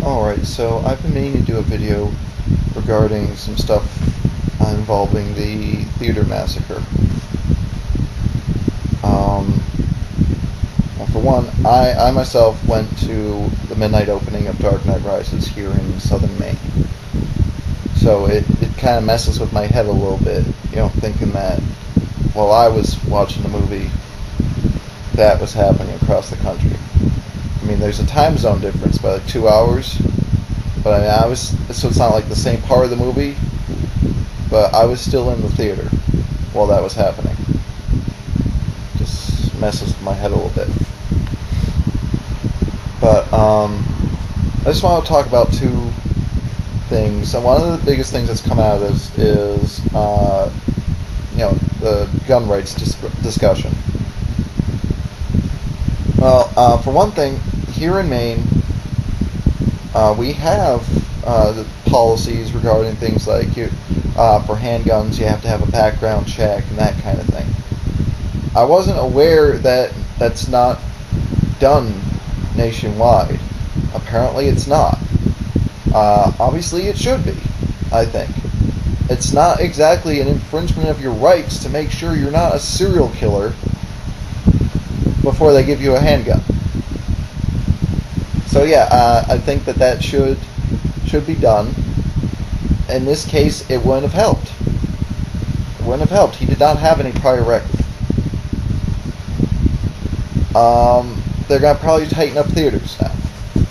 Alright, so I've been meaning to do a video regarding some stuff involving the theater massacre. Well, for one, I myself went to the midnight opening of Dark Knight Rises here in southern Maine. So it kind of messes with my head a little bit, thinking that while I was watching the movie, that was happening across the country. I mean, there's a time zone difference by like 2 hours, but so it's not like the same part of the movie, but I was still in the theater while that was happening. Just messes with my head a little bit. But I just want to talk about two things. And one of the biggest things that's come out of this is the gun rights discussion. Well, for one thing, here in Maine, we have the policies regarding things like for handguns, you have to have a background check and that kind of thing. I wasn't aware that that's not done nationwide. Apparently it's not. Obviously it should be, I think. It's not exactly an infringement of your rights to make sure you're not a serial killer before they give you a handgun. So yeah, I think that should be done. In this case, it wouldn't have helped. It wouldn't have helped. He did not have any prior record. They're going to probably tighten up theaters now.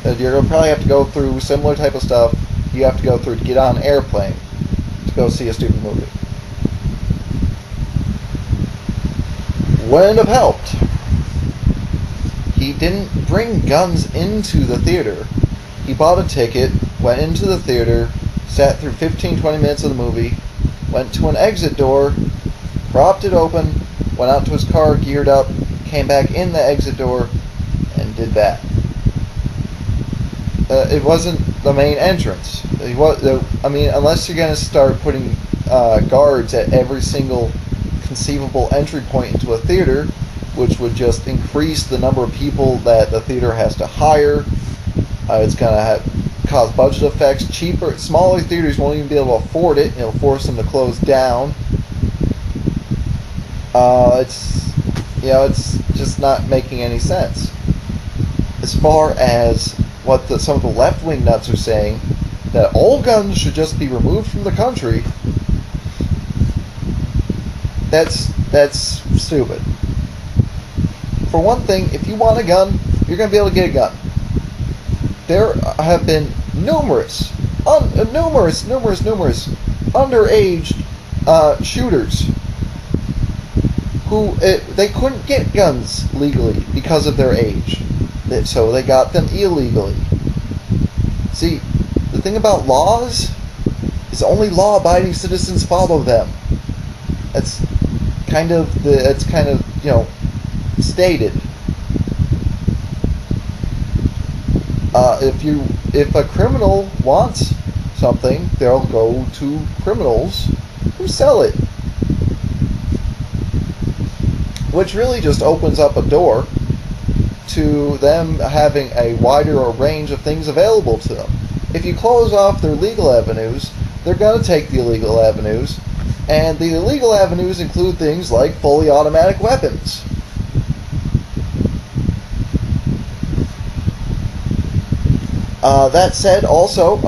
You're going to probably have to go through similar type of stuff you have to go through to get on an airplane to go see a stupid movie. Wouldn't have helped. He didn't bring guns into the theater. He bought a ticket, went into the theater, sat through 15-20 minutes of the movie, went to an exit door, propped it open, went out to his car, geared up, came back in the exit door, and did that. It wasn't the main entrance. Unless you're going to start putting guards at every single conceivable entry point into a theater, which would just increase the number of people that the theater has to hire. It's going to cause budget effects. Smaller theaters won't even be able to afford it. It'll force them to close down. It's just not making any sense. As far as what some of the left-wing nuts are saying, that all guns should just be removed from the country, that's stupid. For one thing, if you want a gun, you're going to be able to get a gun. There have been numerous underage shooters who they couldn't get guns legally because of their age, so they got them illegally. See, the thing about laws is only law-abiding citizens follow them. That's kind of stated. If a criminal wants something, they'll go to criminals who sell it, which really just opens up a door to them having a wider range of things available to them. If you close off their legal avenues, they're going to take the illegal avenues, and the illegal avenues include things like fully automatic weapons. That said, also,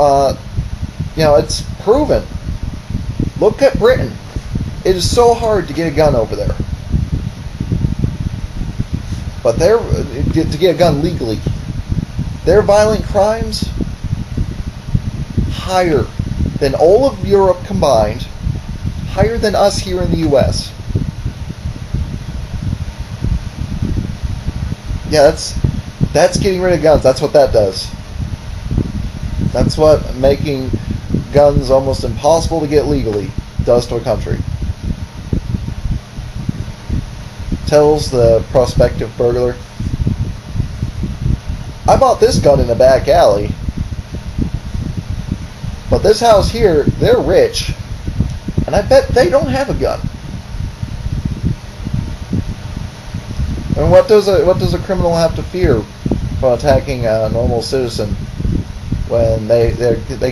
it's proven. Look at Britain. It is so hard to get a gun over there. But to get a gun legally, their violent crimes higher than all of Europe combined, higher than us here in the U.S. Yeah, that's getting rid of guns. That's what that does. That's what making guns almost impossible to get legally does to a country. Tells the prospective burglar, I bought this gun in a back alley, but this house here, they're rich, and I bet they don't have a gun. And what does a criminal have to fear from attacking a normal citizen when they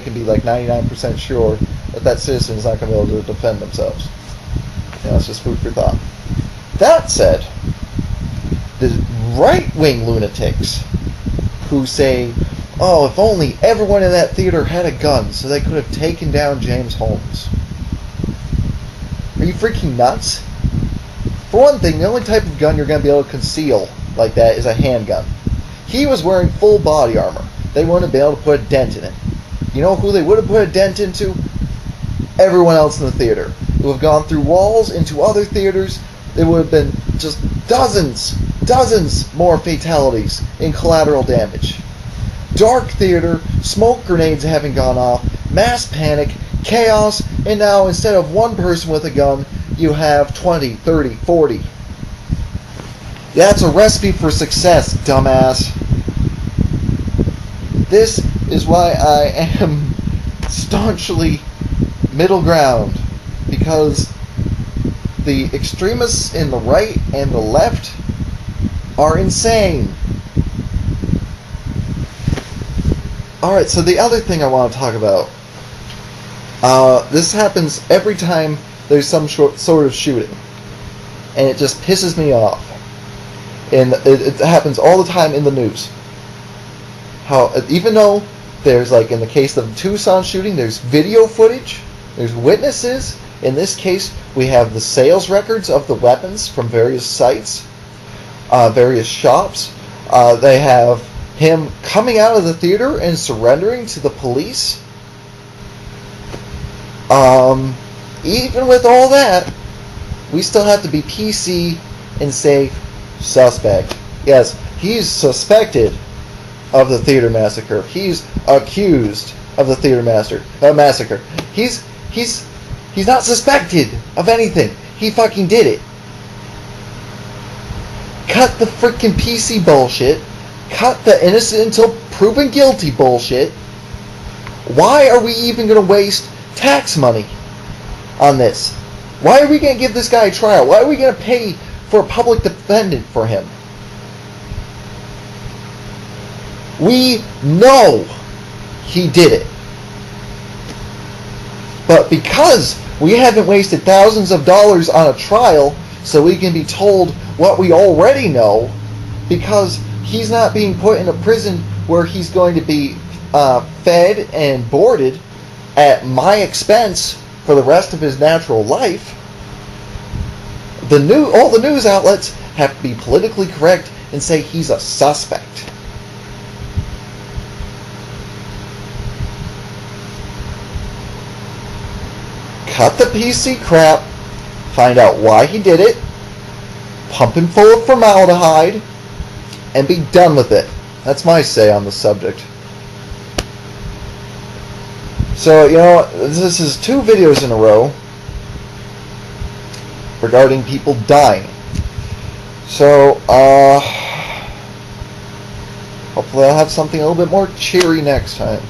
can be like 99% sure that citizen is not going to be able to defend themselves. It's just food for thought. That said, the right-wing lunatics who say, oh, if only everyone in that theater had a gun so they could have taken down James Holmes. Are you freaking nuts? For one thing, the only type of gun you're going to be able to conceal like that is a handgun. He was wearing full body armor. They wouldn't have been able to put a dent in it. You know who they would have put a dent into? Everyone else in the theater. It would have gone through walls into other theaters. There would have been just dozens more fatalities in collateral damage. Dark theater, smoke grenades having gone off, mass panic, chaos, and now instead of one person with a gun, you have 20, 30, 40. That's a recipe for success, dumbass. This is why I am staunchly middle ground, because the extremists in the right and the left are insane. Alright, so the other thing I want to talk about, this happens every time there's some sort of shooting, and it just pisses me off. And it happens all the time in the news. How, even though there's, like in the case of the Tucson shooting, there's video footage, there's witnesses. In this case, we have the sales records of the weapons from various sites, various shops. They have him coming out of the theater and surrendering to the police. Even with all that, we still have to be PC and say, suspect. Yes, he's suspected of the theater massacre. He's accused of the theater massacre. He's not suspected of anything. He fucking did it. Cut the freaking PC bullshit. Cut the innocent until proven guilty bullshit. Why are we even going to waste tax money on this? Why are we going to give this guy a trial? Why are we going to pay for a public defendant for him? We know he did it. But because we haven't wasted thousands of dollars on a trial so we can be told what we already know, because he's not being put in a prison where he's going to be fed and boarded at my expense for the rest of his natural life, all the news outlets have to be politically correct and say he's a suspect. Cut the PC crap, find out why he did it, pump him full of formaldehyde, and be done with it. That's my say on the subject. So, this is 2 videos in a row regarding people dying. So, hopefully I'll have something a little bit more cheery next time.